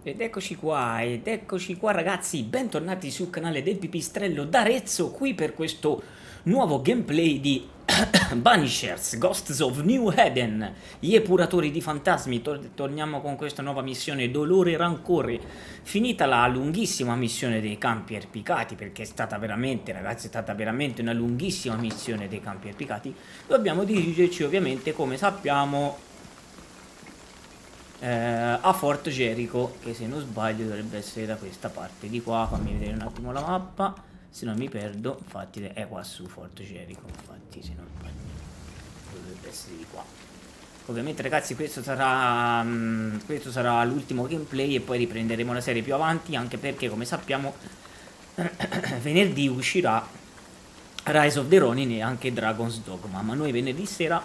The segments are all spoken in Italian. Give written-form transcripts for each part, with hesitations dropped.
ed eccoci qua ragazzi, bentornati sul canale del Pipistrello d'Arezzo, qui per questo nuovo gameplay di Banishers, Ghosts of New Eden, gli epuratori di fantasmi. Torniamo con questa nuova missione, Dolore e Rancore. Finita la lunghissima missione dei campi erpicati, perché è stata veramente, ragazzi, è stata veramente una lunghissima missione dei campi erpicati, dobbiamo dirigerci ovviamente, come sappiamo, a Fort Jericho, che se non sbaglio dovrebbe essere da questa parte di qua. Fammi vedere un attimo la mappa, se non mi perdo. Infatti è qua su Fort Jericho, infatti se non sbaglio dovrebbe essere di qua. Ovviamente ragazzi questo sarà l'ultimo gameplay e poi riprenderemo la serie più avanti, anche perché come sappiamo venerdì uscirà Rise of the Ronin e anche Dragon's Dogma, ma noi venerdì sera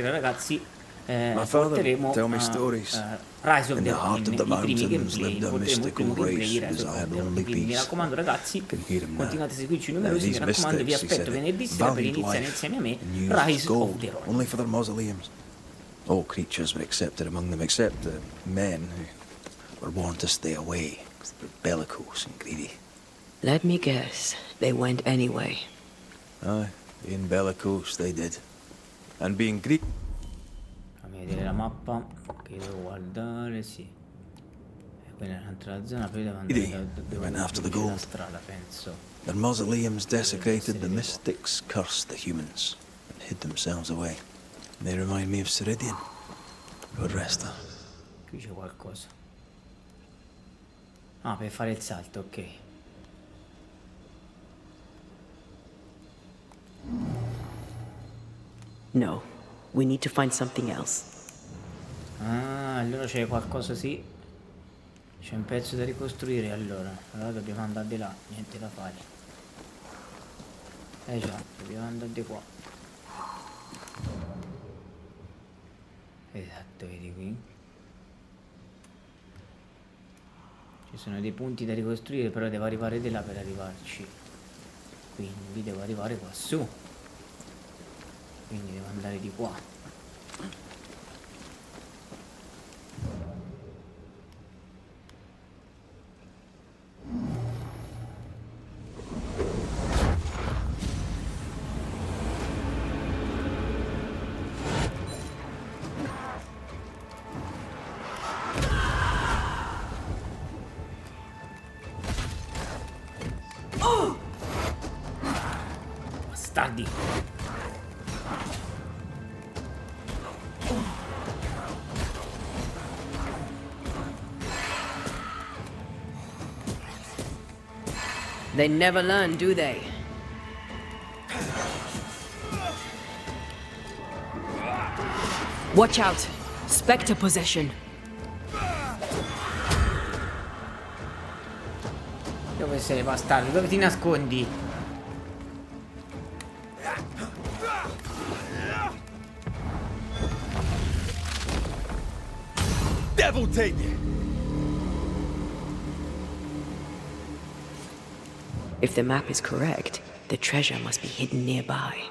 ragazzi porteremo Rise of the Ronin, i primi gameplay, porteremo il primo gameplay Rise of the Ronin. Quindi mi raccomando ragazzi, continuate a seguirci numerosi, mi raccomando, vi aspetto venerdì sera per iniziare insieme a me Rise of the Ronin. Only for their mausoleums. All creatures were accepted among them except the men who were warned to stay away because they were bellicose and greedy. Let me guess, they went anyway. Aye, being bellicose they did. And being greedy. Fammi vedere la mappa che devo guardare, sì. E quella è un'altra zona, poi devo andare la strada, penso. Their mausoleums desecrated, the mystics cursed the humans and hid themselves away. They remind me of Ceridian. Good resta. Qui c'è qualcosa. Ah, per fare il salto, ok. No, we need to find something else. Ah, allora c'è qualcosa, sì. C'è un pezzo da ricostruire, allora dobbiamo andare di là, niente da fare. Già, dobbiamo andare di qua. Esatto, vedi qui. Ci sono dei punti da ricostruire, però devo arrivare di là per arrivarci. Quindi devo arrivare qua su. Quindi devo andare di qua. Bastardi. They never learn, do they? Watch out! Spectre possession. Dove sei, bastardo? Dove ti nascondi? Devil take you! If the map is correct, the treasure must be hidden nearby.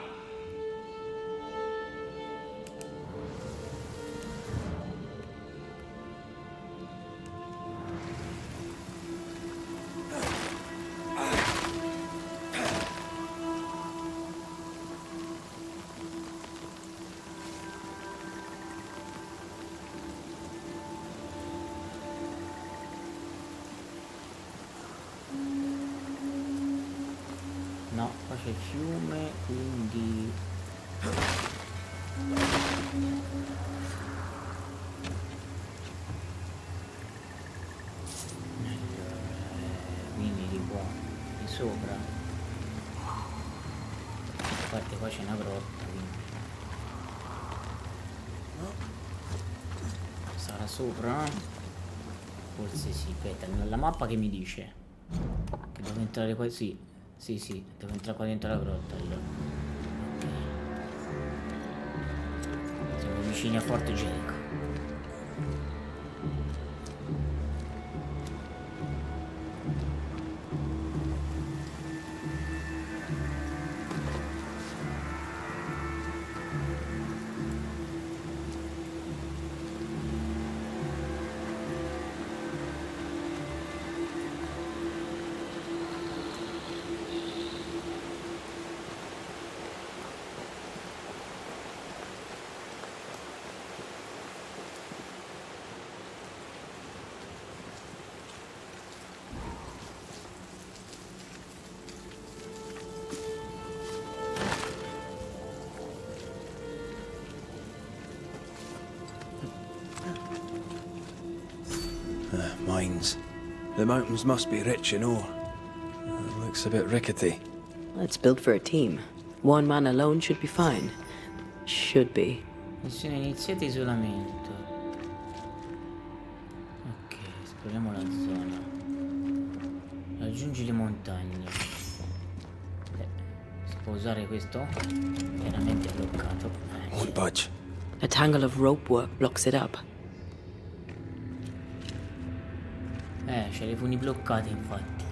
No, qua c'è il fiume, quindi... quindi di qua, di sopra. Infatti qua c'è una grotta, quindi... sarà sopra? Forse sì, aspetta, la mappa che mi dice? Che devo entrare qua, sì. Sì, devo entrare qua dentro la grotta allora. Ok. Siamo vicini a Fort Jericho. Mines. The mountains must be rich in ore. Looks a bit rickety. It's built for a team. One man alone should be fine. Should be. Missione iniziata, isolamento. Ok, esploriamo la zona. Raggiungi le montagne. Si può usare questo? Chiaramente è bloccato. Won't budge. A tangle of rope work blocks it up. C'è le funi bloccate infatti.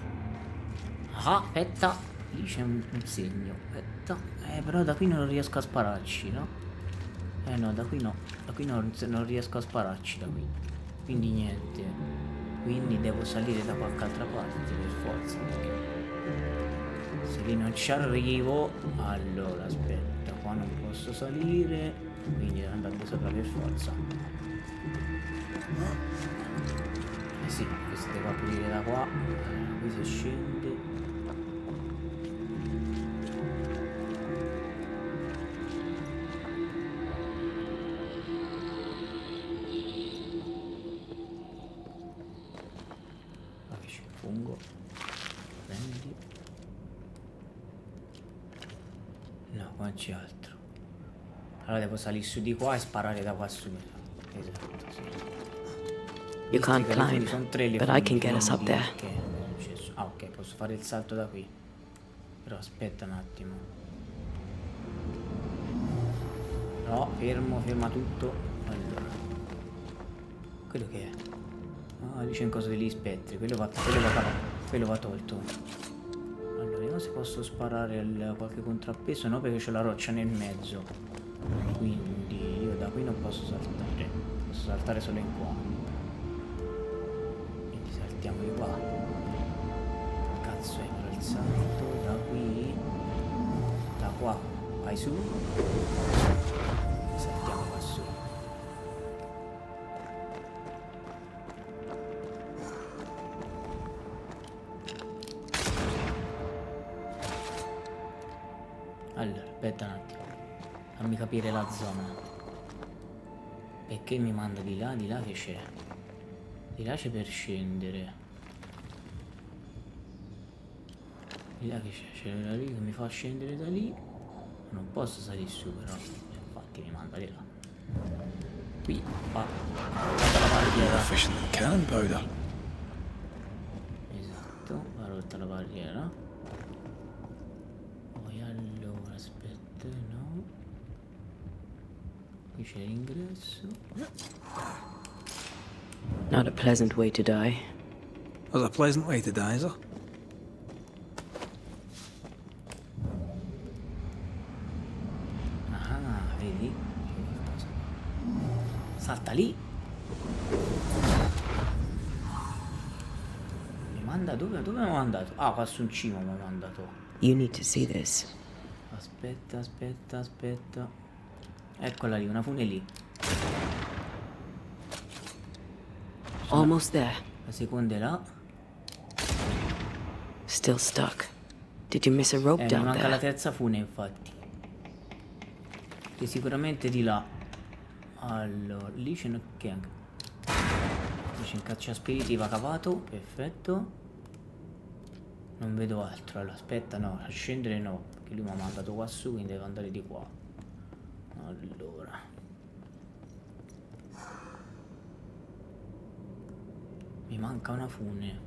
Ah, aspetta. Lì c'è un segno. Aspetta. Però da qui non riesco a spararci, no? No, da qui no. Da qui non riesco a spararci da qui. Quindi niente. Quindi devo salire da qualche altra parte per forza. Perché se lì non ci arrivo. Allora aspetta. Qua non posso salire. Quindi devo andare sopra per forza. Sì, questo devo aprire da qua. Qui si scende. Ah, che c'è il fungo. Prendi. No, qua non c'è altro. Allora devo salire su di qua e sparare da qua su. Esatto, sì. You can't climb, but I can get us up there. Ah, ok, posso fare il salto da qui. Però aspetta un attimo. No, ferma tutto. Allora. Quello che è? Ah, lì c'è un coso degli spettri. Quello va tolto. Allora, vediamo se posso sparare qualche contrappeso. No, perché c'è la roccia nel mezzo. Quindi io da qui non posso saltare. Posso saltare solo in qua. Saltiamo di qua. Cazzo è però il salto da qui. Da qua. Vai su. Saltiamo qua su. Allora, aspetta un attimo. Fammi capire la zona. Perché mi manda di là che c'è? Di là c'è per scendere. Di là che c'è quella lì che mi fa scendere da lì. Non posso salire su però. Infatti mi manda di là. Qui fa rotta la barriera. Efficient cannon powder. Esatto, va rotta la barriera. Poi allora aspetta, no. Qui c'è l'ingresso. Not a pleasant way to die. That's a pleasant way to die, is it? Ah, vedi? Salta lì. Mi manda dove? Dove mi ha mandato? Ah, qua su in cima mi ha mandato. You need to see this. Aspetta. Eccola lì, una fune lì. Almost there. La seconda è là. Still stuck. Did you miss a rope Mi down manca la there? terza fune infatti. Che sicuramente di là. Allora, lì c'è un... che anche? Lì c'è un cacciaspiriti, va cavato. Perfetto. Non vedo altro. Allora, aspetta, no, a scendere no. Perché lui mi ha mandato qua su, quindi devo andare di qua. Allora. Mi manca una fune.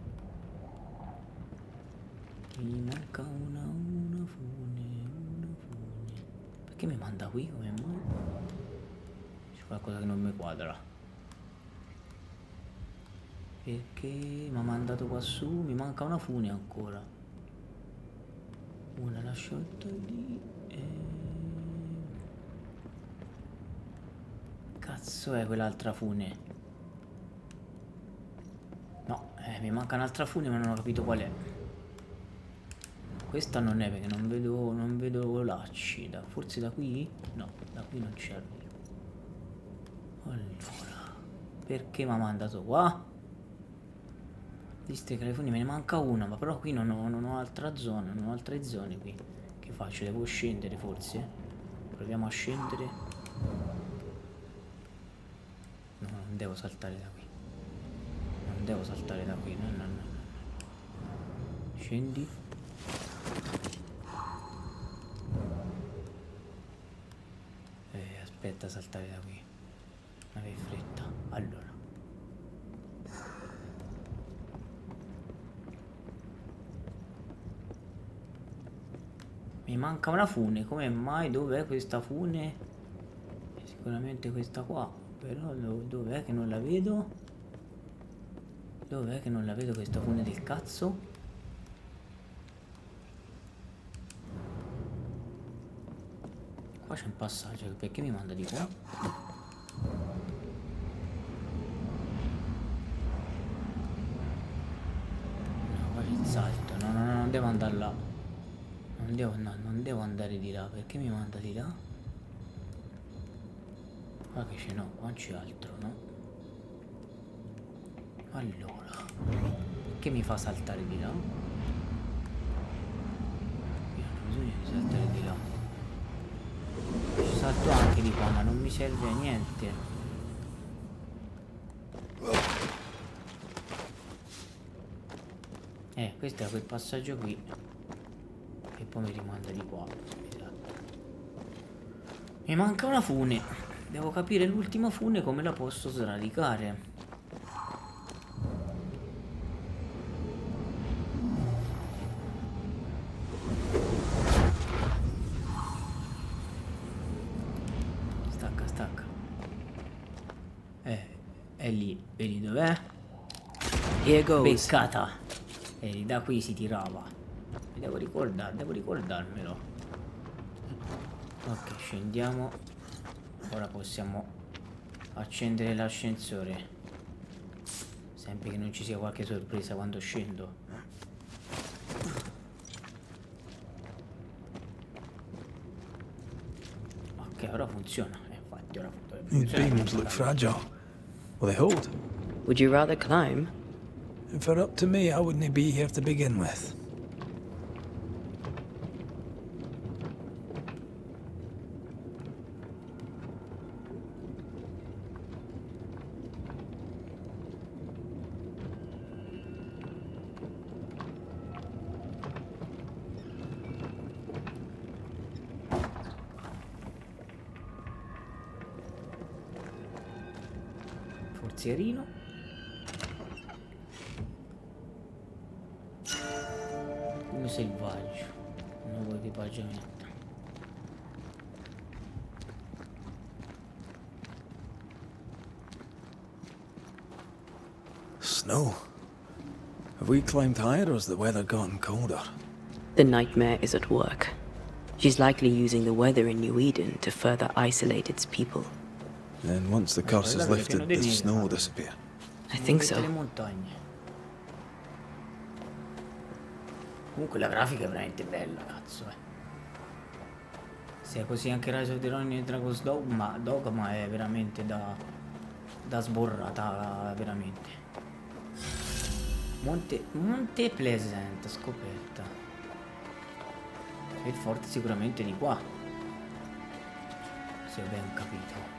Mi manca una fune. Perché mi manda qui? Come mai? C'è qualcosa che non mi quadra. Perché mi ha mandato qua su? Mi manca una fune ancora. Una l'ha sciolta lì e... Cazzo è quell'altra fune? No, mi manca un'altra fune ma non ho capito qual è. Questa non è perché non vedo lacci. Forse da qui? No, da qui non ci arrivo. Allora, perché mi ha mandato qua? Viste che le funi me ne manca una, ma però qui non ho altra zona, non ho altre zone qui. Che faccio? Devo scendere forse? Proviamo a scendere. No, non devo saltare da qui. Non devo saltare da qui, no. Scendi. Aspetta, saltare da qui. Non avevi fretta. Allora. Mi manca una fune, come mai? Dov'è questa fune? Sicuramente questa qua, però dov'è che non la vedo? Dov'è che non la vedo questa fune del cazzo? Qua c'è un passaggio, perché mi manda di qua? No, qua c'è il salto, no, non devo andare là. Non devo andare di là, perché mi manda di là? Qua che c'è, no, qua non c'è altro, no? Allora, che mi fa saltare di là? Io non ho bisogno di saltare di là. Ci salto anche di qua, ma non mi serve a niente. Questo è quel passaggio qui. E poi mi rimanda di qua. Esatto. Mi manca una fune. Devo capire l'ultima fune come la posso sradicare. Stacca. È lì. Vedi dov'è? Here goes. Beccata. E da qui si tirava. Devo ricordarmelo. Ok, scendiamo. Ora possiamo accendere l'ascensore. Sempre che non ci sia qualche sorpresa quando scendo. Ok, ora funziona. Infatti ora These funziona. beams look fragile. Will they hold? Would you rather climb? If it were up to me, I wouldn't be here to begin with. Forzierino. Come selvaggio. Nuovo equipaggiamento. Snow. Have we climbed higher or has the weather gotten colder? The nightmare is at work. She's likely using the weather in New Eden to further isolate its people. Then once the curse is lifted, the snow will disappear. I think so. Le montagne. Comunque la grafica è veramente bella, cazzo. Se è così anche Rise of the Ronin e Dragon's Dogma è veramente da sborrata, veramente. Monte Pleasant, scoperta. Il forte sicuramente di qua, se ho ben capito.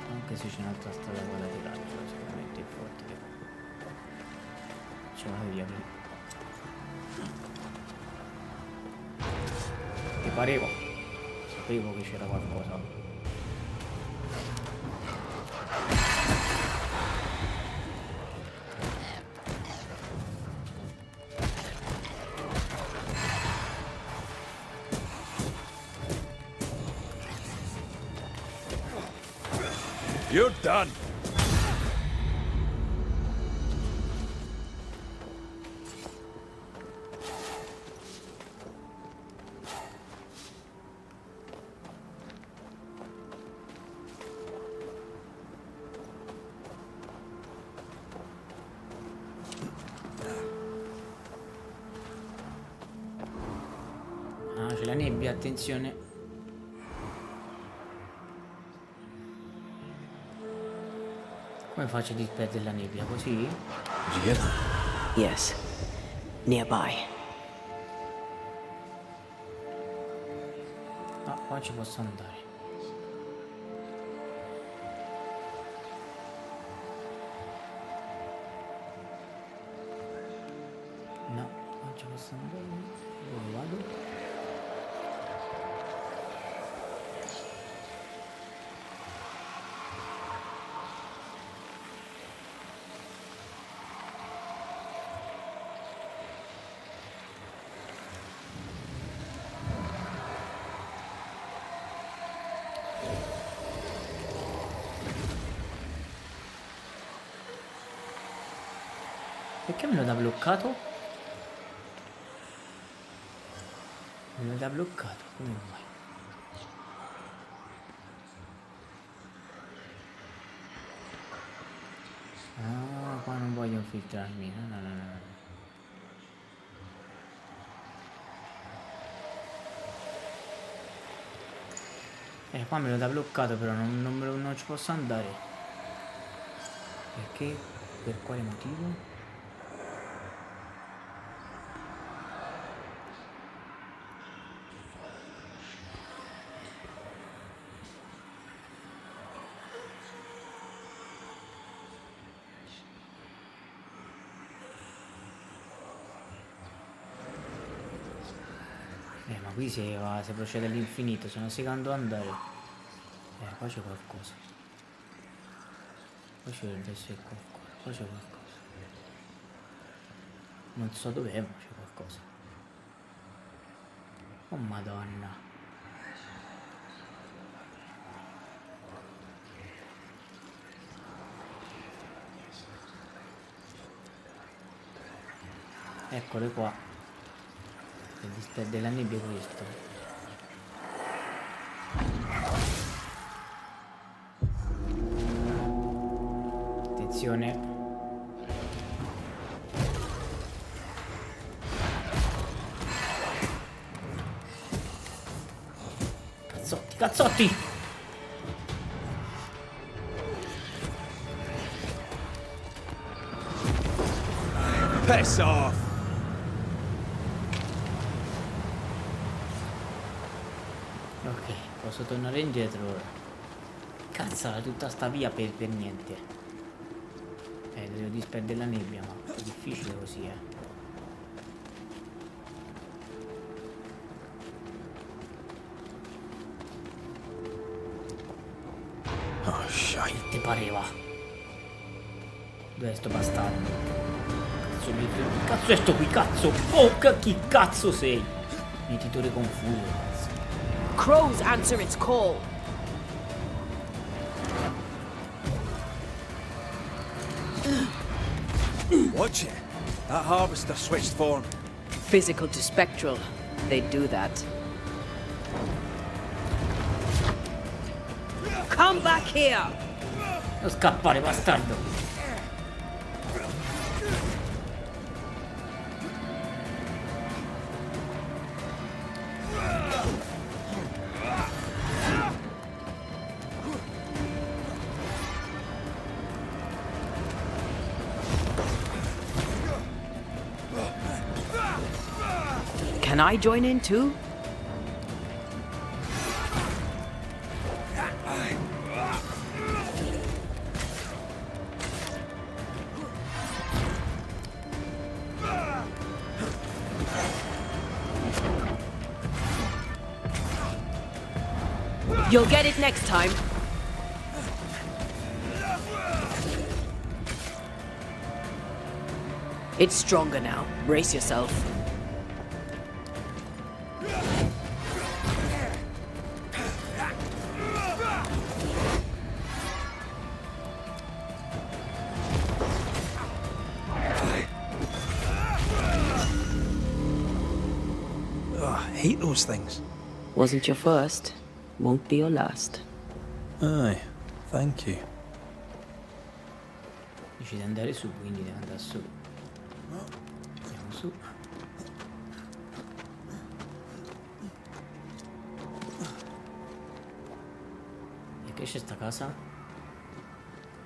Anche se c'è un'altra strada qua laterale, però sicuramente il forte di qua. C'è una via qui. Ti sapevo che c'era qualcosa. You're done. Ah, c'è la nebbia, attenzione. Come faccio a disperdere la nebbia? Così? Did you hear that? Yes. Nearby. Ah, qua ci posso andare. Non ci posso andare. Dove vado? Perché me lo dà bloccato? Me lo dà bloccato, come mai? Ah, qua non voglio infiltrarmi. No, no, no, no. Qua me lo dà bloccato, però non ci posso andare. Perché? Per quale motivo? Ma qui si procede all'infinito, se non si quando andare. Qua c'è qualcosa. Qua ci dovrebbe essere qualcosa. Qua c'è qualcosa. Non so dov'è, ma c'è qualcosa. Oh madonna. Eccole qua. Il dispetto della nebbia è questo. Attenzione. Cazzotti, cazzotti! Piss off! Ok, posso tornare indietro ora. Cazzala tutta sta via per niente. Devo disperdere la nebbia, ma è difficile così, Oh, shite. Che ti pareva? Dov'è sto bastardo? Cazzo è sto qui, cazzo? Oh, chi cazzo sei? Mietitore confuso, cazzo. Crows answer its call. Watch it. That harvester switched form. Physical to spectral. They do that. Come back here! Non scappare, bastardo! Can I join in too? You'll get it next time. It's stronger now. Brace yourself. I hate those things. Wasn't your first, won't be your last. Aye, thank you. Dici di andare su, quindi devo andare su. Andiamo su. E che c'è sta casa?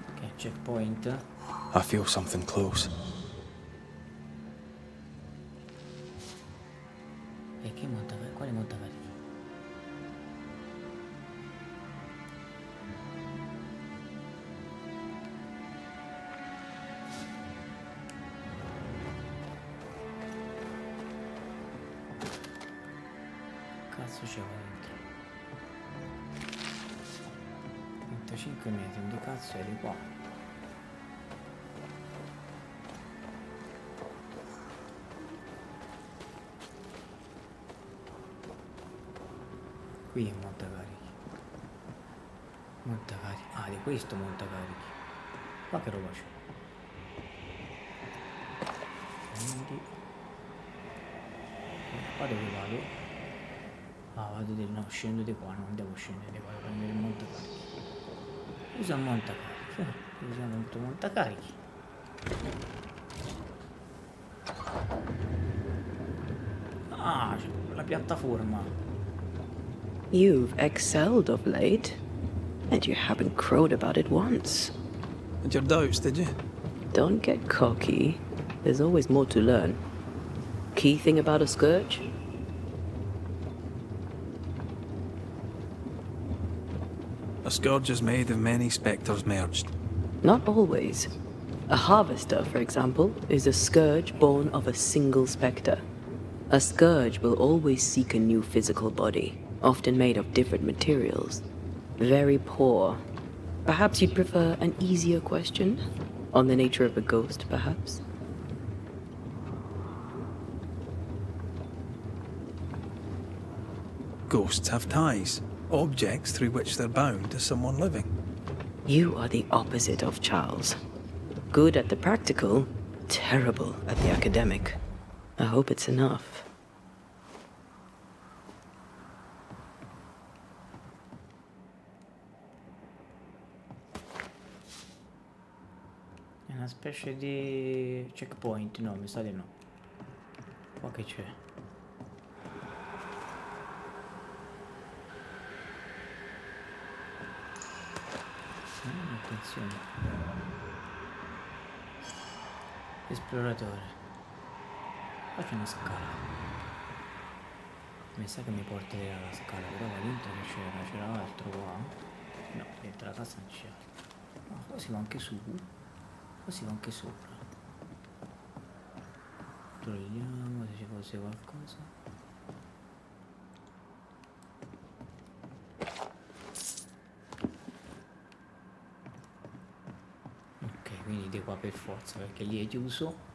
Ok, checkpoint. I feel something close. E che monta? Quale montacarri? cazzo c'è qua dentro? 35 metri, dove cazzo eri qua? Qui è montacarichi. Montacarichi. Ah, di questo montacarichi. Qua che roba c'è? Quindi... qua dove vado? Ah, vado di... no, scendo di qua, non devo scendere di qua, devo prendere il montacarichi. Usa il montacarichi. Usiamo il montacarichi. Ah, c'è la piattaforma. You've excelled of late, and you haven't crowed about it once. Had your doubts, did you? Don't get cocky. There's always more to learn. Key thing about a scourge? A scourge is made of many spectres merged. Not always. A harvester, for example, is a scourge born of a single spectre. A scourge will always seek a new physical body, often made of different materials. Very poor. Perhaps you'd prefer an easier question? On the nature of a ghost, perhaps? Ghosts have ties, objects through which they're bound to someone living. You are the opposite of Charles. Good at the practical, terrible at the academic. I hope it's enough. È una specie di checkpoint, no, mi sa di no. Qua che c'è? Attenzione. Esploratore. Qua c'è una scala. Mi sa che mi porterà alla scala, però là dentro che c'era altro qua. No, dentro la casa non c'è. Ma qua si va anche su. Qua si va anche sopra. Togliamo se ci fosse qualcosa. Ok, quindi di qua per forza perché lì è chiuso.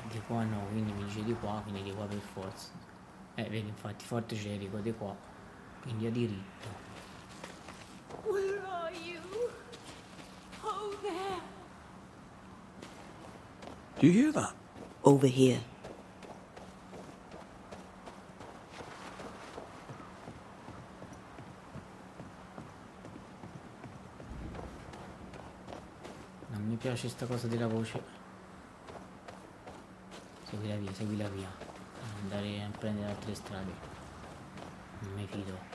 Di qua no, quindi mi dice di qua, quindi di qua per forza. Vedi, infatti, forte Jericho di qua, quindi a diritto. Where are you? Oh, there. Do you hear that? Over here. Non mi piace sta cosa della voce. Segui la via, segui la via. Non andare a prendere altre strade. Non mi fido.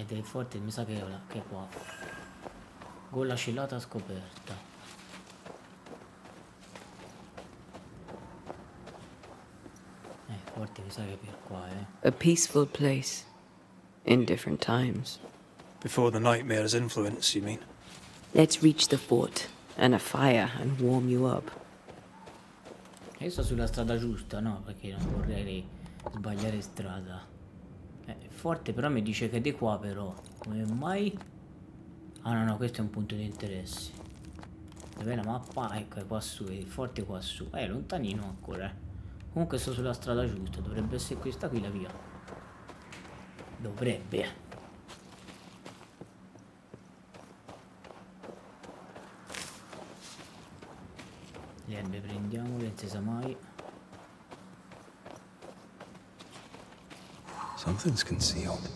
Del forte mi sa che è qua. Gola celata scoperta. Forte mi sa che è per qua, A peaceful place. In different times. Before the nightmare's influence, you mean? Let's reach the fort and a fire and warm you up. Io sto sulla strada giusta, no? Perché non vorrei sbagliare strada. Forte però mi dice che è di qua però. Come mai? Ah no, questo è un punto di interesse. Dov'è la mappa? Ecco, è qua su, è forte qua su. Lontanino ancora, Comunque sto sulla strada giusta, dovrebbe essere questa qui la via. Dovrebbe. Le erbe prendiamole, non si sa mai. Something's concealed.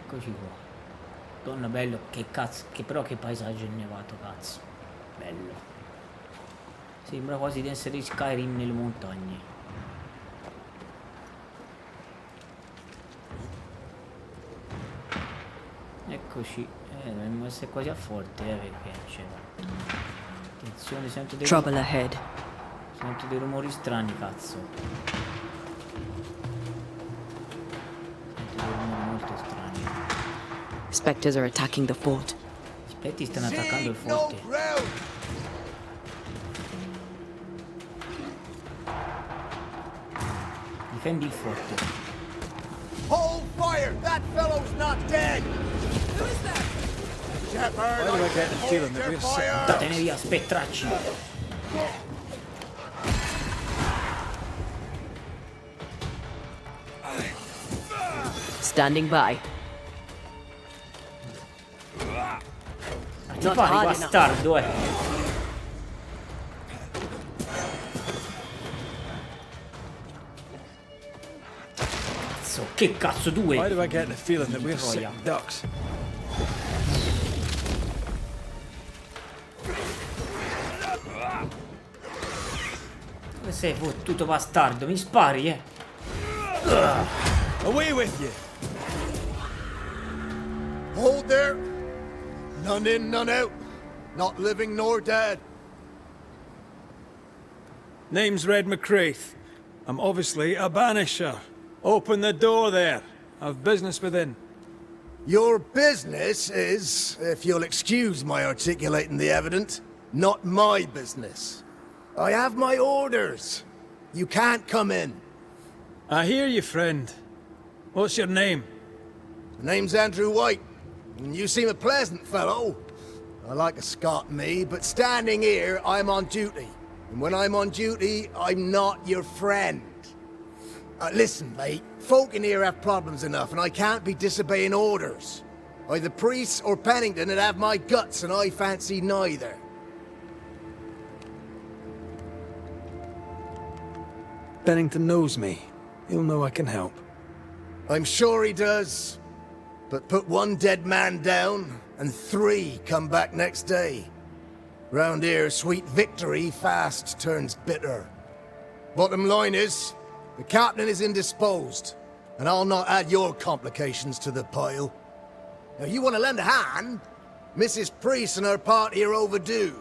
Eccoci qua. Donna bello, che cazzo, che però che paesaggio innevato, cazzo. Bello. Sembra quasi di essere in Skyrim nelle montagne. Eccoci. Dovremmo essere quasi a forte, perché c'è. Attenzione, sento dei Trouble ahead. Sento dei rumori strani, cazzo. Sento dei rumori molto strani. Spectres are attacking the fort. Gli spetti stanno attaccando il forte. Difendi il forte. Hold fire! That fellow's not dead! Who is that? Why do I get the feeling that we're sitting Datene via, spettracci. Standing by. Ma ti pare, bastardo, Cazzo, che cazzo, due? Why do I get the feeling that we're Troia. sick ducks? Dove sei fottuto bastardo? Mi spari, Away with you! Hold there! None in, none out. Not living nor dead. Name's Red McCraith. I'm obviously a banisher. Open the door there. I've business within. Your business is, if you'll excuse my articulating the evident, not my business. I have my orders. You can't come in. I hear you, friend. What's your name? The name's Andrew White, and you seem a pleasant fellow. I like a Scot, me, but standing here, I'm on duty. And when I'm on duty, I'm not your friend. Listen, mate, folk in here have problems enough, and I can't be disobeying orders. Either priests or Pennington would have my guts, and I fancy neither. Bennington knows me. He'll know I can help. I'm sure he does. But put one dead man down, and 3 come back next day. Round here, sweet victory fast turns bitter. Bottom line is, the captain is indisposed, and I'll not add your complications to the pile. Now, you want to lend a hand? Mrs. Priest and her party are overdue.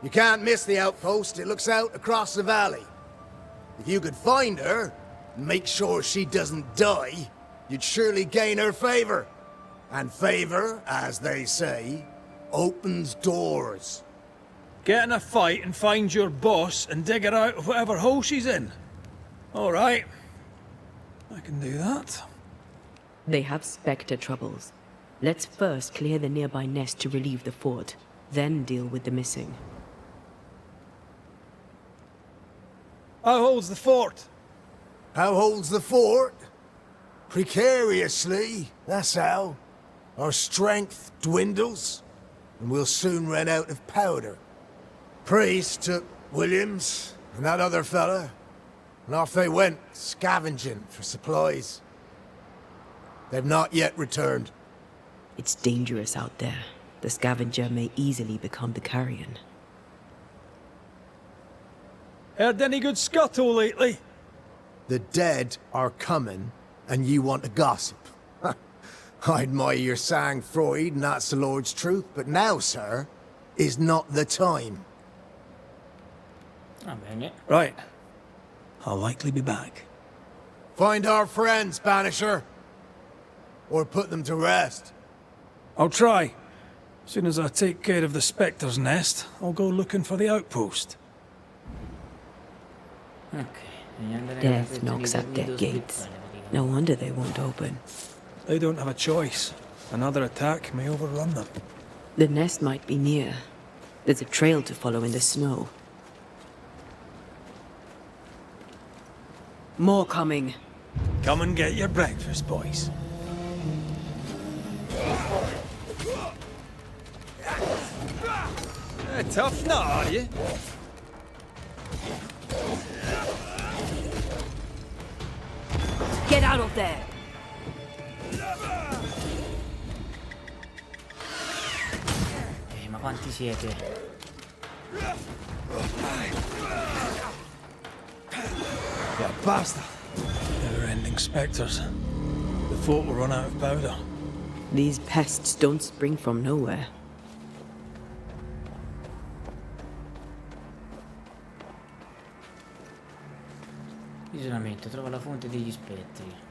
You can't miss the outpost, it looks out across the valley. If you could find her, and make sure she doesn't die, you'd surely gain her favor. And favor, as they say, opens doors. Get in a fight and find your boss and dig her out of whatever hole she's in. All right. I can do that. They have Spectre troubles. Let's first clear the nearby nest to relieve the fort, then deal with the missing. How holds the fort? How holds the fort? Precariously, that's how. Our strength dwindles, and we'll soon run out of powder. Priest took Williams and that other fella, and off they went, scavenging for supplies. They've not yet returned. It's dangerous out there. The scavenger may easily become the carrion. Heard any good scuttle lately? The dead are coming, and you want to gossip. I admire your sang-froid, and that's the Lord's truth, but now, sir, is not the time. Va bene. Right. I'll likely be back. Find our friends, Banisher. Or put them to rest. I'll try. As soon as I take care of the Spectre's nest, I'll go looking for the outpost. Ok. Death knocks at their gates. No wonder they won't open. They don't have a choice. Another attack may overrun them. The nest might be near. There's a trail to follow in the snow. More coming. Come and get your breakfast, boys. Tough nut, are you? Get out of there! quanti siete? Yeah, basta. Never-ending spectres. The fort will run out of powder. These pests don't spring from nowhere. Isolamento, trova la fonte degli spettri.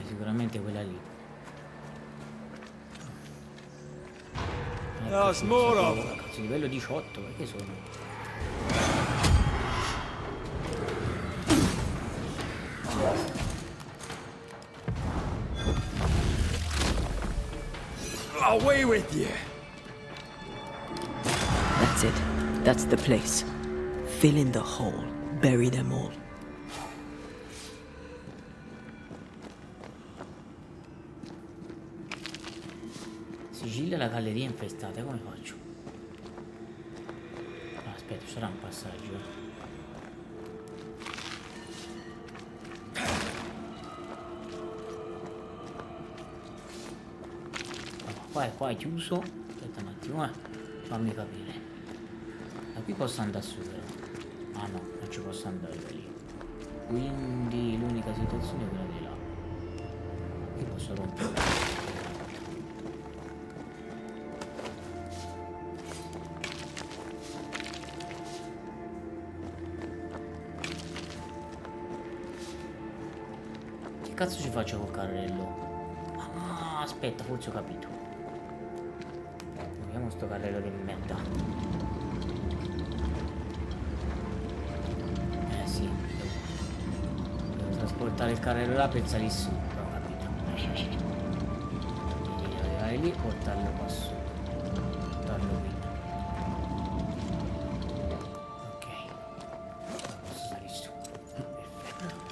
Sicuramente quella lì. No, it's more of them. Cazzo, livello 18, perché sono? Away with you. That's it. That's the place. Fill in the hole. Bury them all. Sigilla la galleria infestata, come faccio? Ah, aspetta, sarà un passaggio. Qua è chiuso. Aspetta un attimo, fammi capire. Da qui posso andare su però. Ah no, non ci posso andare da lì. Quindi l'unica situazione è quella di là. Qui posso rompere. Che cazzo ci faccio col carrello? Ah, aspetta, forse ho capito. Vediamo sto carrello di merda. Sì. Devo trasportare il carrello là per salire su. Però ho capito. Devo arrivare lì e portarlo qua su. Portarlo qui. Ok. Ora posso salire su. Perfetto.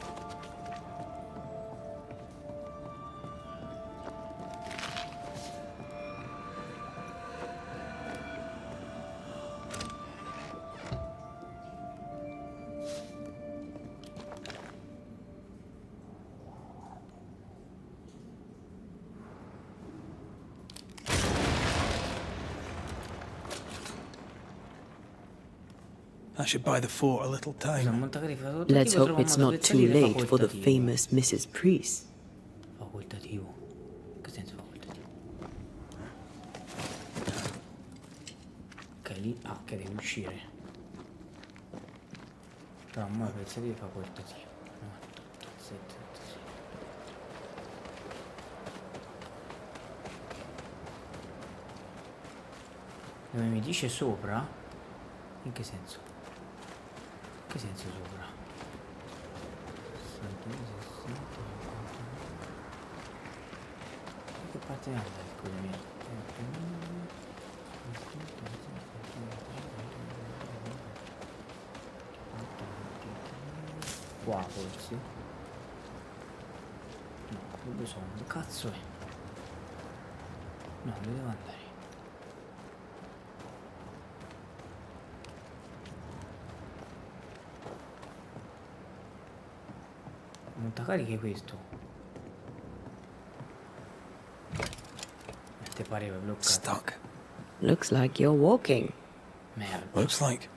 I should buy the fort a little time. Let's hope it's not too late for the famous Mrs. Priest. Facoltativo. Che senso facoltativo? Ok, lì. Ah, che devi uscire. Però a me pensa di facoltativo. No, 7, 6. Dove mi dice sopra? In che senso? Che senso sopra? 62, 60, che parte ne andare, scusami? Qua forse? No, dove sono? Che cazzo è? No, dove devo andare? Montacariche questo. Te pareva bloccato. Stuck. Looks like you're walking. Merda. Looks like.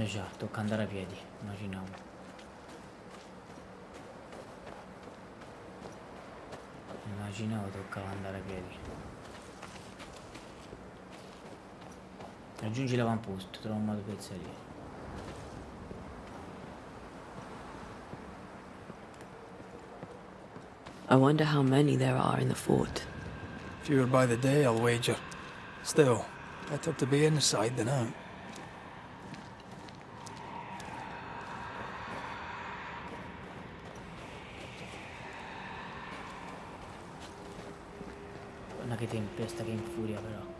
Già, tocca andare a piedi, immaginavo. Immaginavo toccava andare a piedi. Raggiungi l'avamposto, trova un modo per salire. I wonder how many there are in the fort. Fewer by the day, I'll wager. Still, better to be inside than out. Guarda che tempesta, che infuria però.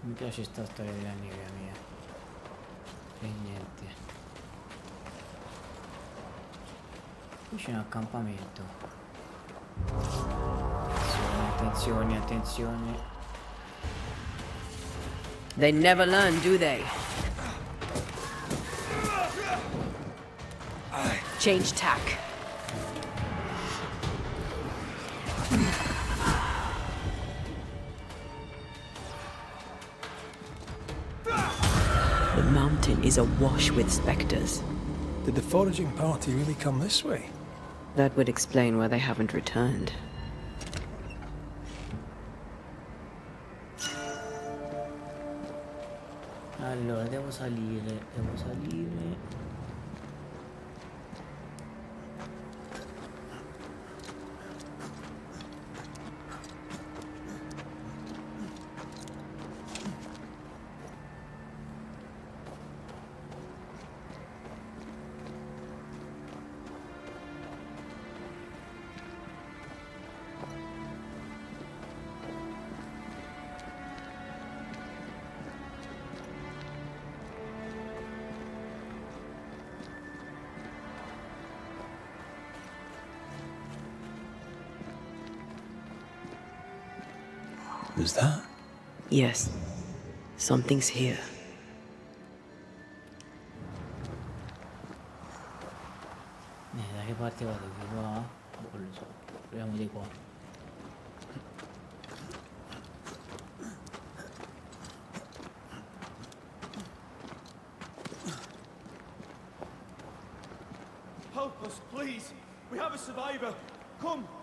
Mi piace sta storia dell'amica mia. E niente. Vicino all'accampamento. Attenzione, attenzione. They never learn, do they? Change tack. The mountain is awash with specters. Did the foraging party really come this way? That would explain why they haven't returned. Allora, devo salire, devo salire. Who's that? Yes, something's here. Da che parte vado? Di qua? Non lo so. Proviamo di qua. Help us, please. We have a survivor. Come.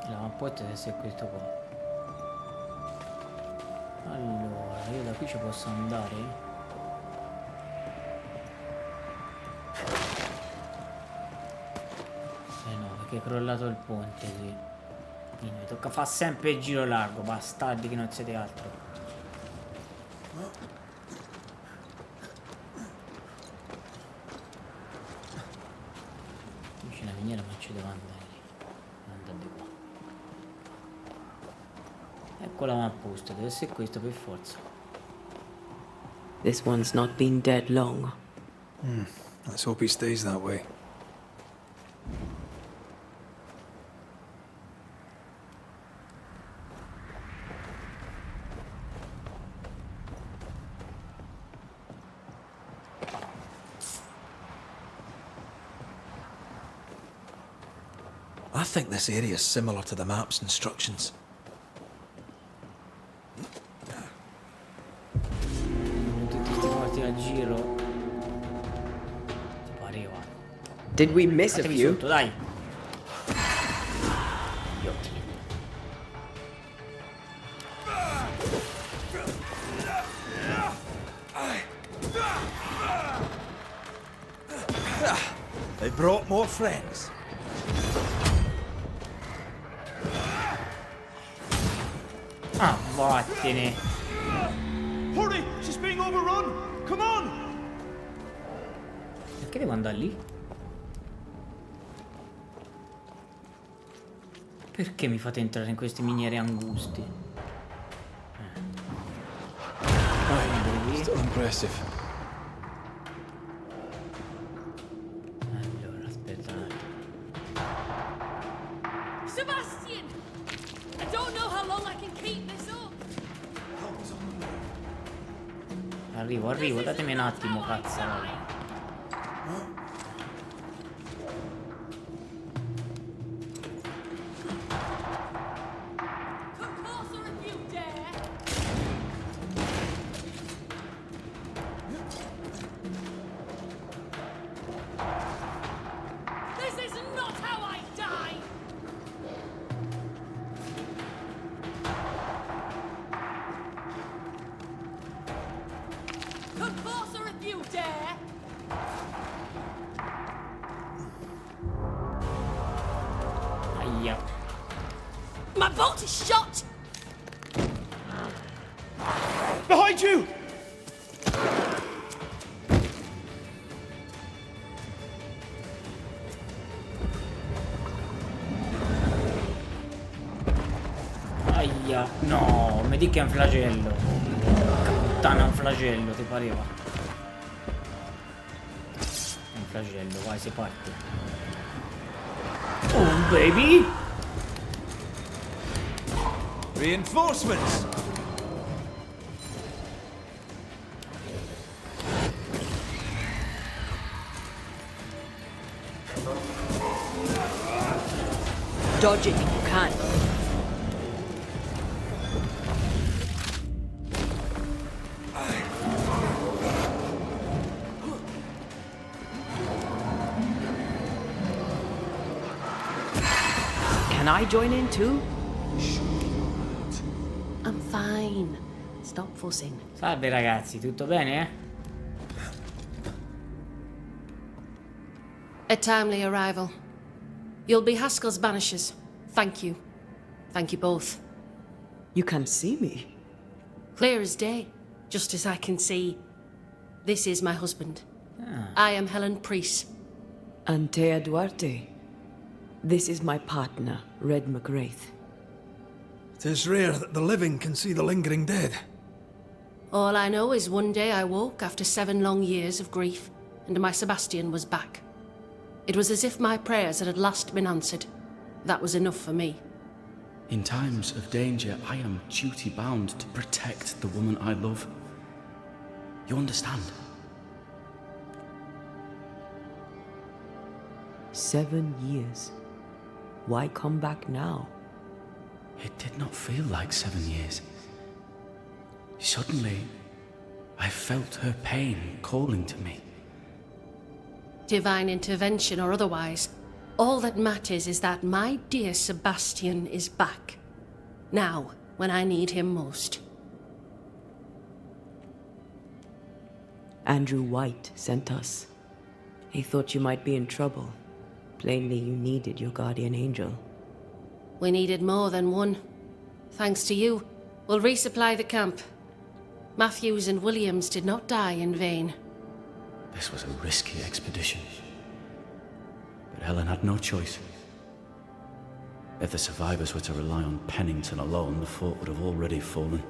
La mappotta deve essere questo qua. Allora, io da qui ci posso andare? No, perché è crollato il ponte, sì. Quindi mi tocca fare sempre il giro largo, bastardi che non siete altro. Qui c'è una miniera, ma ci devo andare. Andare di qua. Ecco la mapposta, deve essere questo per forza. This one's not been dead long. Let's hope he stays that way. I think this area is similar to the map's instructions. Tutti questi morti al giro. Ti pareva. Did we miss a Fatemi few? sotto, dai. Gli occhi. They brought more friends. Ah, vattene. Hurry! She's being overrun! Come on! Perché devo andare lì? Perché mi fate entrare in queste miniere anguste? Still impressive. Allora, aspetta un attimo. Sebastian! I don't know how long I can keep this up. Arrivo, datemi un attimo, cazzo. Come closer if you dare. This is not how I die. Come closer if you dare. Aia. My boat is shot. Behind you! Aia. minchia. No, mi dica che è un flagello. Porca puttana, un flagello, ti pareva? È un flagello, vai, si parte. Oh, baby! Reinforcements! Dodge it if you can. Can I join in too? I'm fine. Stop fussing. Salve ragazzi, tutto bene, eh? A timely arrival. You'll be Haskell's Banishers. Thank you. Thank you both. You can see me. Clear as day, just as I can see. This is my husband. I am Helen Priest. Antea Duarte. This is my partner, Red McGrath. It is rare that the living can see the lingering dead. All I know is one day I woke after 7 long years of grief, and my Sebastian was back. It was as if my prayers had at last been answered. That was enough for me. In times of danger, I am duty-bound to protect the woman I love. You understand? 7 years. Why come back now? It did not feel like 7 years. Suddenly, I felt her pain calling to me. Divine intervention or otherwise, all that matters is that my dear Sebastian is back. Now, when I need him most. Andrew White sent us. He thought you might be in trouble. Plainly, you needed your guardian angel. We needed more than one. Thanks to you, we'll resupply the camp. Matthews and Williams did not die in vain. This was a risky expedition. But Helen had no choice. If the survivors were to rely on Pennington alone, the fort would have already fallen.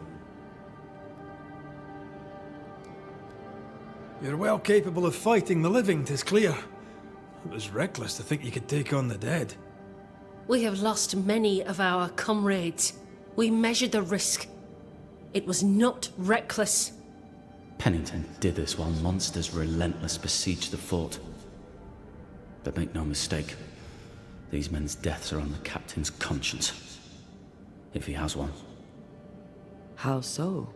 You're well capable of fighting the living, 'tis clear. It was reckless to think you could take on the dead. We have lost many of our comrades. We measured the risk. It was not reckless. Pennington did this while monsters relentless besieged the fort. But make no mistake, these men's deaths are on the captain's conscience. If he has one. How so?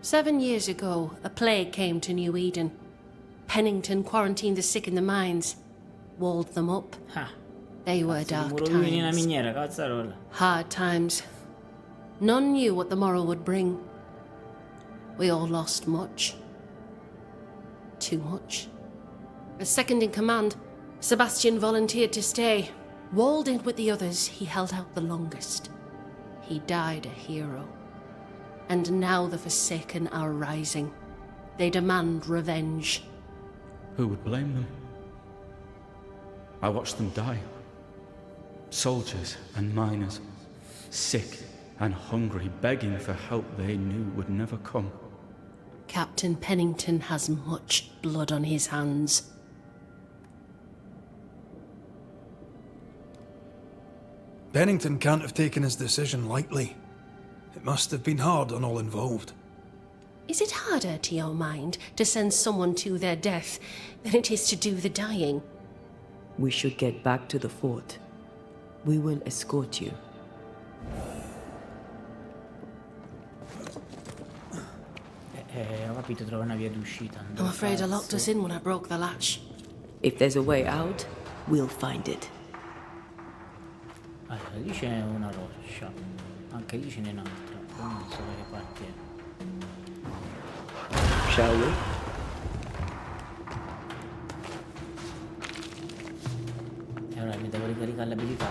7 years ago, a plague came to New Eden. Pennington quarantined the sick in the mines, walled them up. Ah, They were si dark muro lui in una times. miniera, cazzarola. Hard times. None knew what the morrow would bring. We all lost much. Too much. As second in command, Sebastian volunteered to stay. Walled in with the others, he held out the longest. He died a hero. And now the Forsaken are rising. They demand revenge. Who would blame them? I watched them die. Soldiers and miners, sick and hungry, begging for help they knew would never come. Captain Pennington has much blood on his hands. Pennington can't have taken his decision lightly. It must have been hard on all involved. Is it harder, to your mind, to send someone to their death than it is to do the dying? We should get back to the fort. We will escort you. Ho capito, trova una via d'uscita. I'm afraid I locked us in when I broke the latch. If there's a way out, we'll find it. Allora, lì c'è una roccia. Anche lì ce n'è un'altra. Però non so da che parte è. Shall we? E allora mi devo ricaricare l'abilità.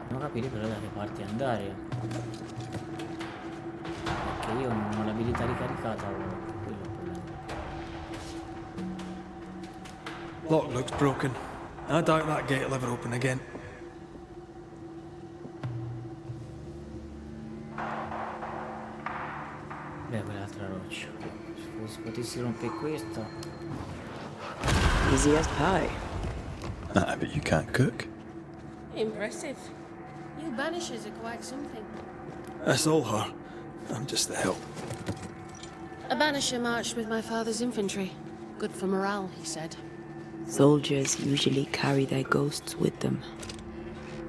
Devo capire però da che parte andare. Che io non ho l'abilità ricaricata ora, quello è il problema. Lock looks broken. I doubt that gate will ever open again. Beh, quell'altra roccia. Se potessi rompere questa. Easy as pie. Ah, but you can't cook. Impressive. You Banishers are quite something. That's all her. I'm just the help. A Banisher marched with my father's infantry. Good for morale, he said. Soldiers usually carry their ghosts with them.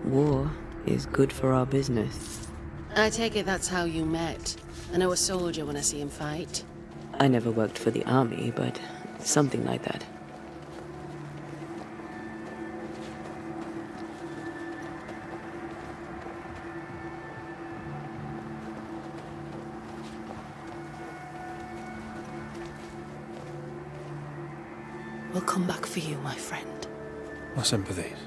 War is good for our business. I take it that's how you met. I know a soldier when I see him fight. I never worked for the army, but something like that. We'll come back for you, my friend. My sympathies.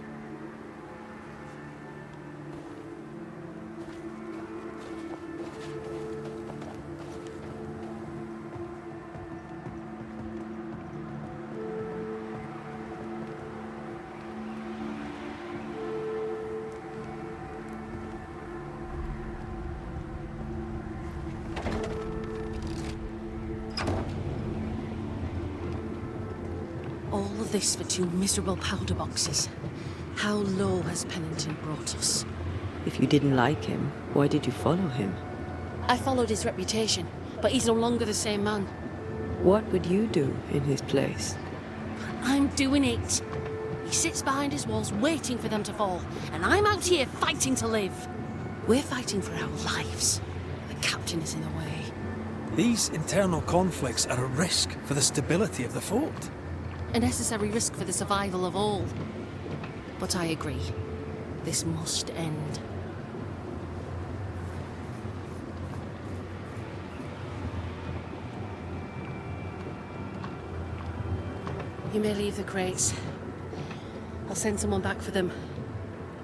All of this for 2 miserable powder boxes. How low has Pennington brought us? If you didn't like him, why did you follow him? I followed his reputation, but he's no longer the same man. What would you do in his place? I'm doing it. He sits behind his walls waiting for them to fall, and I'm out here fighting to live. We're fighting for our lives. The captain is in the way. These internal conflicts are a risk for the stability of the fort. A necessary risk for the survival of all. But I agree. This must end. You may leave the crates. I'll send someone back for them.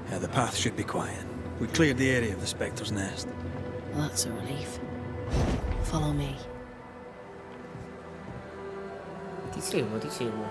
Yeah, the path should be quiet. We cleared the area of the Spectre's nest. Well, that's a relief. Follow me. Ti seguo, ti seguo.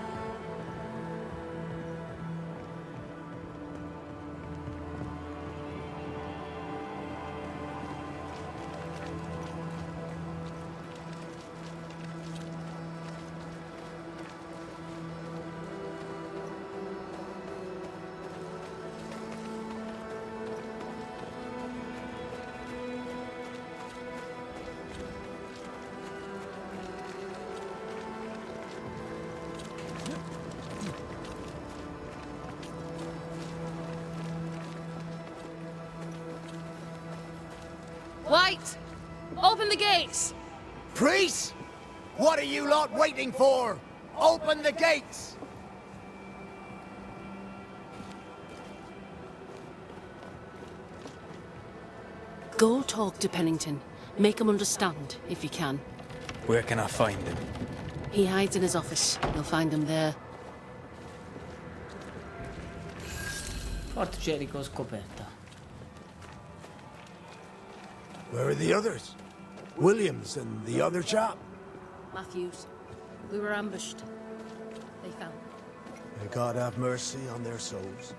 White! Open the gates! Priests! What are you lot waiting for? Open the gates! Go talk to Pennington. Make him understand, if you can. Where can I find him? He hides in his office. You'll find him there. Fort Jericho scoperta. Where are the others? Williams and the other chap? Matthews. We were ambushed. They fell. May God have mercy on their souls.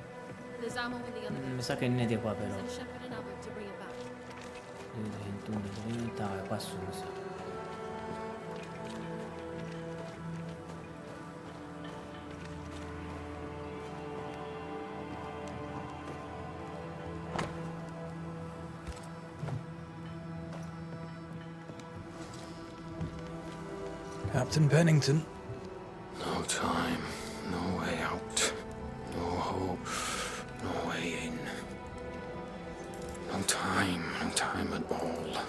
There's ammo in the other. Mi sa che non è di qua però. Send Shepard and Albert to bring it back. 21, diventa qua su, mi sa. Captain Pennington. No time, no way out, no hope, no way in. No time at all.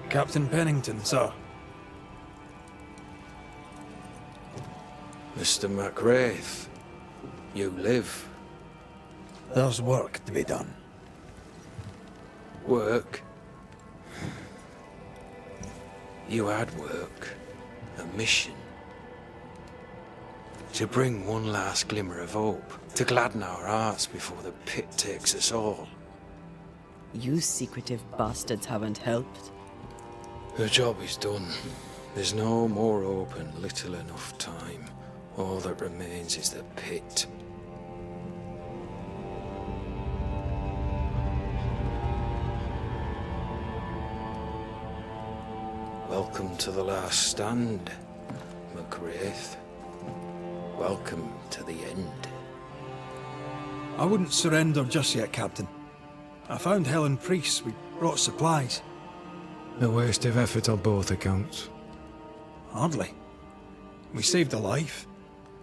Captain Pennington, sir. Mr. McWraith, you live. There's work to be done. Work? You had work. A mission. To bring one last glimmer of hope, to gladden our hearts before the pit takes us all. You secretive bastards haven't helped. The job is done. There's no more hope and little enough time. All that remains is the pit. Welcome to the last stand, McGrath. Welcome to the end. I wouldn't surrender just yet, Captain. I found Helen Priest. We brought supplies. A waste of effort on both accounts. Hardly. We saved a life.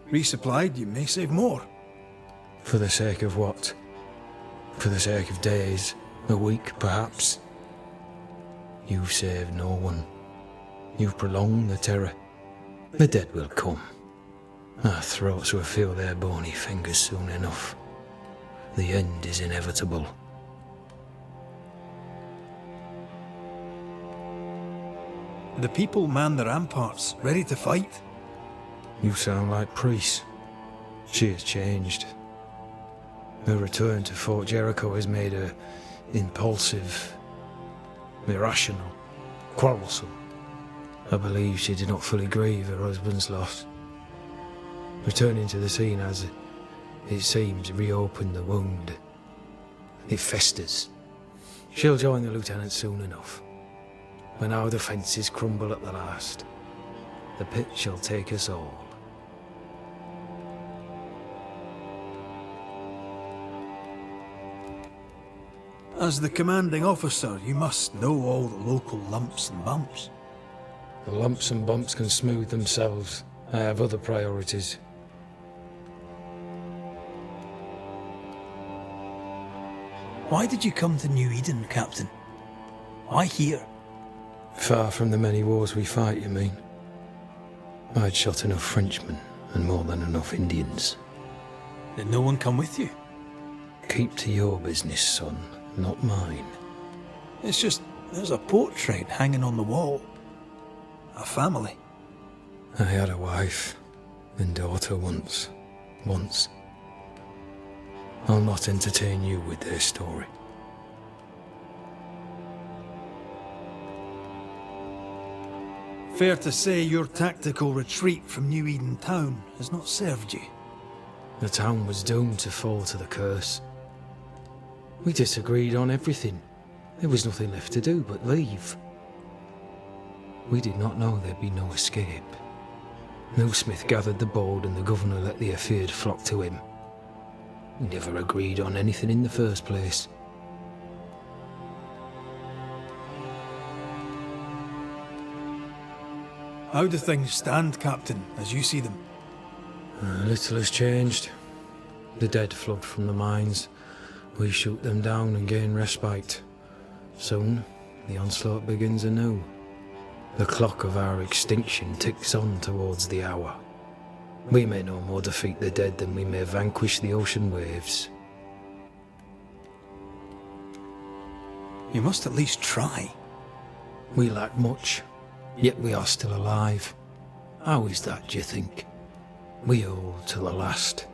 Resupplied, you may save more. For the sake of what? For the sake of days, a week perhaps? You've saved no one. You've prolonged the terror. The dead will come. Our throats will feel their bony fingers soon enough. The end is inevitable. The people man the ramparts, ready to fight. You sound like Priest. She has changed. Her return to Fort Jericho has made her impulsive, irrational, quarrelsome. I believe she did not fully grieve her husband's loss. Returning to the scene has, it seems, reopened the wound. It festers. She'll join the lieutenant soon enough. When our defences crumble at the last, the pit shall take us all. As the commanding officer, you must know all the local lumps and bumps. The lumps and bumps can smooth themselves. I have other priorities. Why did you come to New Eden, Captain? Why here? Far from the many wars we fight, you mean? I'd shot enough Frenchmen and more than enough Indians. Did no one come with you? Keep to your business, son, not mine. It's just, there's a portrait hanging on the wall. A family. I had a wife and daughter once. I'll not entertain you with their story. Fair to say your tactical retreat from New Eden town has not served you. The town was doomed to fall to the curse. We disagreed on everything. There was nothing left to do but leave. We did not know there'd be no escape. Smith gathered the board and the governor let the affair flock to him. We never agreed on anything in the first place. How do things stand, Captain, as you see them? Little has changed. The dead flood from the mines. We shoot them down and gain respite. Soon, the onslaught begins anew. The clock of our extinction ticks on towards the hour. We may no more defeat the dead than we may vanquish the ocean waves. You must at least try. We lack much, yet we are still alive. How is that, do you think? We hold to the last.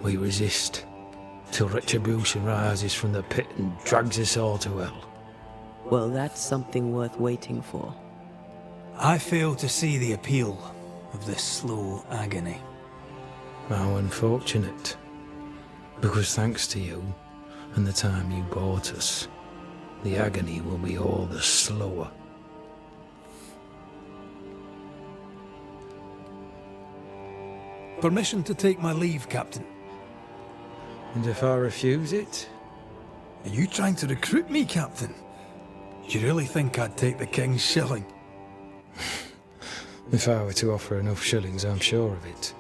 We resist, till retribution rises from the pit and drags us all to hell. Well, that's something worth waiting for. I fail to see the appeal of this slow agony. How unfortunate. Because thanks to you, and the time you bought us, the agony will be all the slower. Permission to take my leave, Captain. And if I refuse it? Are you trying to recruit me, Captain? Do you really think I'd take the King's shilling? If I were to offer enough shillings, I'm sure of it.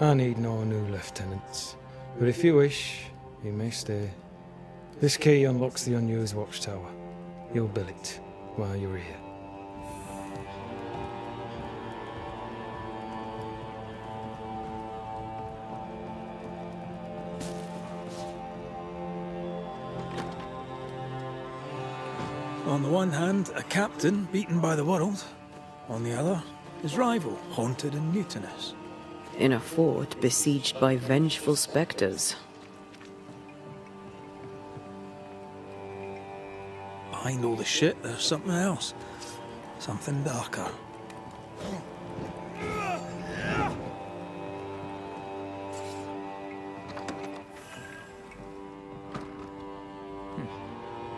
I need no new lieutenants. But if you wish, you may stay. This key unlocks the unused watchtower. You'll bill it while you're here. On the one hand, a captain beaten by the world. On the other, his rival, haunted and mutinous. In a fort besieged by vengeful specters. Behind all the shit, there's something else. Something darker.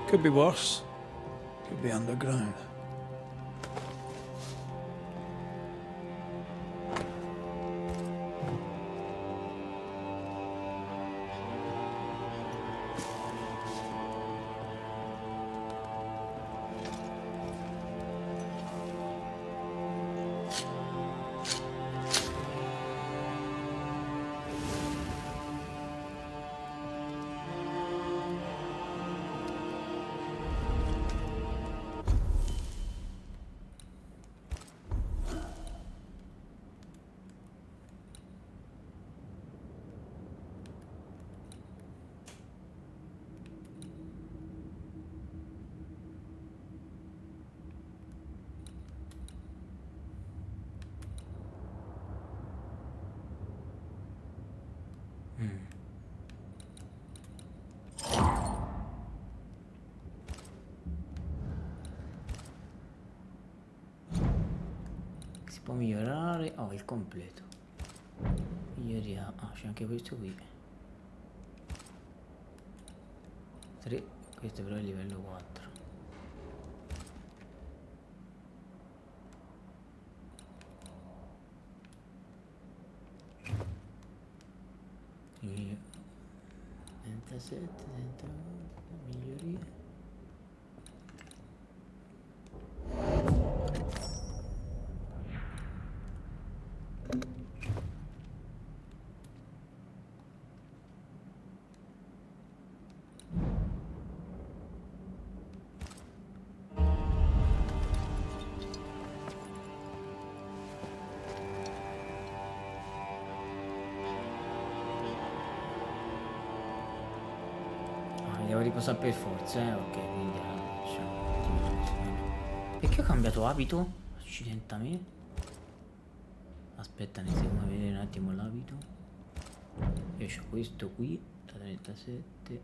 Could be worse. Could be underground. Si può migliorare. Oh, il completo. Miglioriamo. Ah, c'è anche questo qui. 3. Questo però è livello 4. Miglioria. 37, 39, miglioria. Devo riposare per forza, ok, quindi facciamo. Perché ho cambiato abito? Accidenta a me. Aspetta, ne seguo a vedere un attimo l'abito. Io ho questo qui, da 37.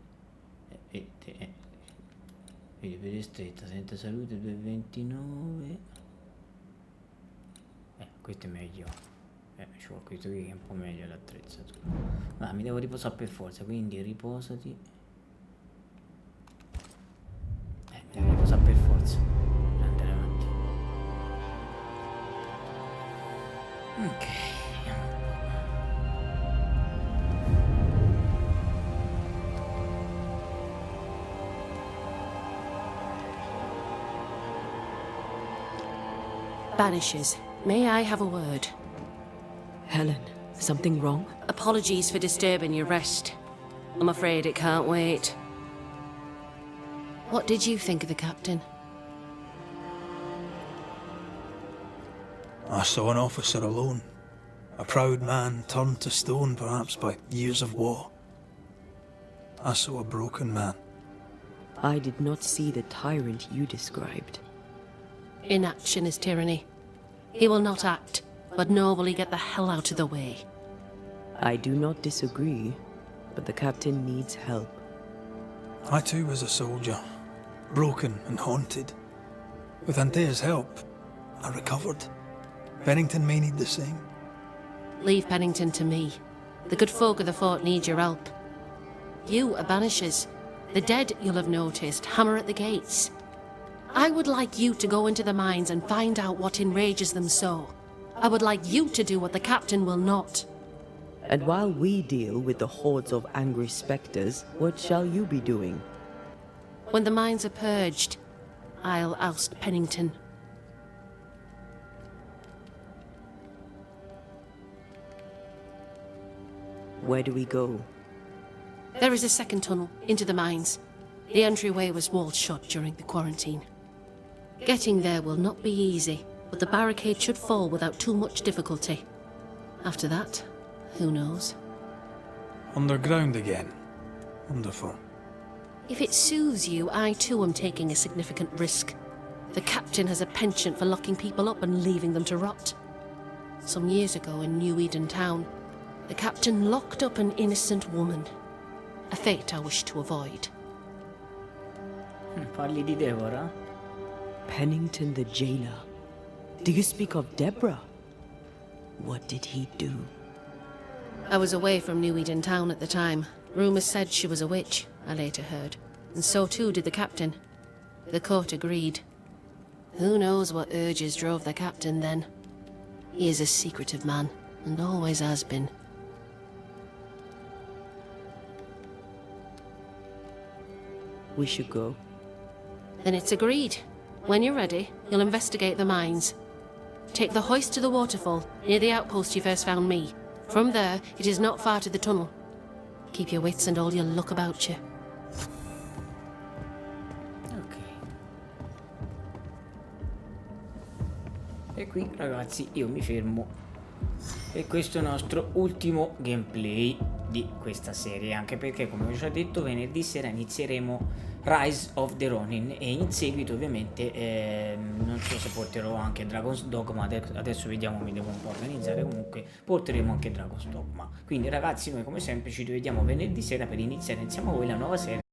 Vedi, per estretta, senza salute 229. Questo è meglio. C'ho questo qui che è un po' meglio l'attrezzatura. Ma mi devo riposare per forza, quindi riposati. Devo riposare per forza per andare avanti. Ok, vediamo un po'. Banishers, may I have a word? Helen, something wrong? Apologies for disturbing your rest. I'm afraid it can't wait. What did you think of the captain? I saw an officer alone. A proud man turned to stone, perhaps by years of war. I saw a broken man. I did not see the tyrant you described. Inaction is tyranny. He will not act, but nor will he get the hell out of the way. I do not disagree, but the captain needs help. I too was a soldier, broken and haunted. With Antea's help, I recovered. Bennington may need the same. Leave Pennington to me. The good folk of the fort need your help. You are Banishers. The dead, you'll have noticed, hammer at the gates. I would like you to go into the mines and find out what enrages them so. I would like you to do what the captain will not. And while we deal with the hordes of angry specters, what shall you be doing? When the mines are purged, I'll oust Pennington. Where do we go? There is a second tunnel into the mines. The entryway was walled shut during the quarantine. Getting there will not be easy, but the barricade should fall without too much difficulty. After that, who knows? Underground again. Wonderful. If it soothes you, I too am taking a significant risk. The captain has a penchant for locking people up and leaving them to rot. Some years ago in New Eden Town, the captain locked up an innocent woman. A fate I wish to avoid. Parli di Deborah? Pennington the jailer. Do you speak of Deborah? What did he do? I was away from New Eden Town at the time. Rumours said she was a witch, I later heard. And so too did the captain. The court agreed. Who knows what urges drove the captain then? He is a secretive man, and always has been. We should go. Then it's agreed. When you're ready, you'll investigate the mines. Take the hoist to the waterfall, near the outpost you first found me. From there, it is not far to the tunnel. Keep your wits and all your luck about you. Ok. E qui ragazzi io mi fermo. E questo è il nostro ultimo gameplay di questa serie, anche perché come vi ho già detto venerdì sera inizieremo Rise of the Ronin e in seguito ovviamente non so se porterò anche Dragon's Dogma, adesso vediamo, mi devo un po' organizzare, comunque porteremo anche Dragon's Dogma. Quindi ragazzi noi come sempre ci rivediamo venerdì sera per iniziare insieme a voi la nuova serie